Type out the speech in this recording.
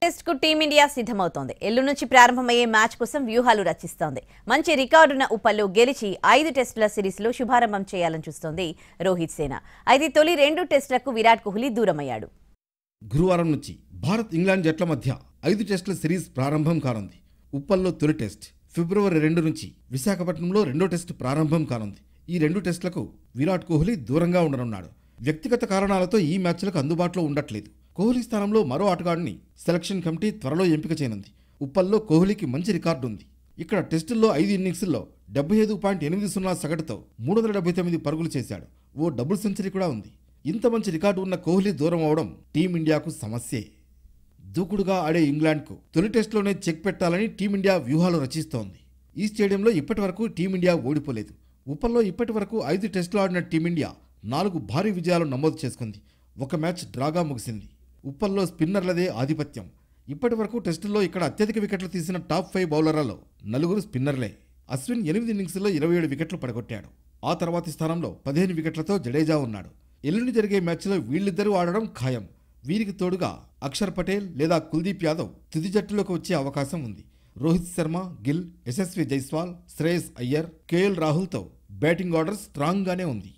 Test కు team India సిద్ధమవుతోంది. ఎల్లు నుంచి ప్రారంభమయ్యే మ్యాచ్ కోసం వ్యూహాలు రచిస్తోంది. మంచి రికార్డున్న ఉప్పల్లో గెలిచి 5 టెస్టుల సిరీస్ లో శుభారంభం చేయాలని చూస్తోంది రోహిత్ సేన. అయితే తొలి 2 టెస్టులకు విరాట్ కోహ్లీ దూరమయ్యాడు. గురువారం నుంచి భారత్ ఇంగ్లాండ్ జట్ల మధ్య 5 టెస్టుల సిరీస్ ప్రారంభం కానుంది. ఉప్పల్లో తొలి టెస్ట్ ఫిబ్రవరి 2 నుంచి విశాఖపట్నంలో రెండో టెస్టు ప్రారంభం కానుంది. ఈ 2 టెస్టులకు విరాట్ కోహ్లీ దూరంగా ఉండనున్నాడు. వ్యక్తిగత కారణాలతో ఈ మ్యాచ్లకు అందుబాటులో ఉండట్లేదు. కోహ్లీ స్థానంలో మరో ఆటగాడిని సెలక్షన్ కమిటీ త్వరలో ఎంపిక చేయనుంది. ఉప్పల్లో కోహ్లీకి మంచి రికార్డు ఉంది. ఇక్కడ టెస్టుల్లో 5 ఇన్నింగ్స్ల్లో 75.80 సగటుతో 379 పరుగులు చేశాడు. ఓ డబుల్ సెంచరీ కూడా ఉంది. ఇంత మంచి రికార్డు ఉన్న కోహ్లీ దూరం అవడం టీమిండియాకు సమస్యే. దూకుడుగా ఆడే ఇంగ్లాండ్కు తొలి టెస్టులోనే చెక్ పెట్టాలని టీమిండియా వ్యూహాలు రచిస్తోంది. ఈ స్టేడియంలో ఇప్పటివరకు టీమిండియా ఓడిపోలేదు. ఉప్పల్లో ఇప్పటివరకు 5 టెస్టులు ఆడిన టీమిండియా 4 భారీ విజయాలు నమోదు చేసుకుంది. ఒక మ్యాచ్ డ్రాగా ముగిసింది. ఉప్పల్లో స్పిన్నర్లదే ఆధిపత్యం. ఇప్పటి వరకు టెస్టుల్లో ఇక్కడ అత్యధిక వికెట్లు తీసిన టాప్ 5 బౌలర్లలో 4 స్పిన్నర్లే. అశ్విన్ 8 ఇన్నింగ్స్లో 27 వికెట్లు పడగొట్టాడు. ఆ తర్వాతి స్థానంలో 15 వికెట్లతో జడేజా ఉన్నాడు. ఎల్లుండి జరిగే మ్యాచ్లో వీళ్ళిద్దరూ ఆడడం ఖాయం. వీరికి తోడుగా అక్షర్ పటేల్ లేదా కుల్దీప్ యాదవ్ తుది జట్టులోకి వచ్చే అవకాశం ఉంది. రోహిత్ శర్మ, గిల్, యశస్వి జైస్వాల్, శ్రేయస్ అయ్యర్, కేఎల్ రాహుల్తో బ్యాటింగ్ ఆర్డర్ స్ట్రాంగ్గానే ఉంది.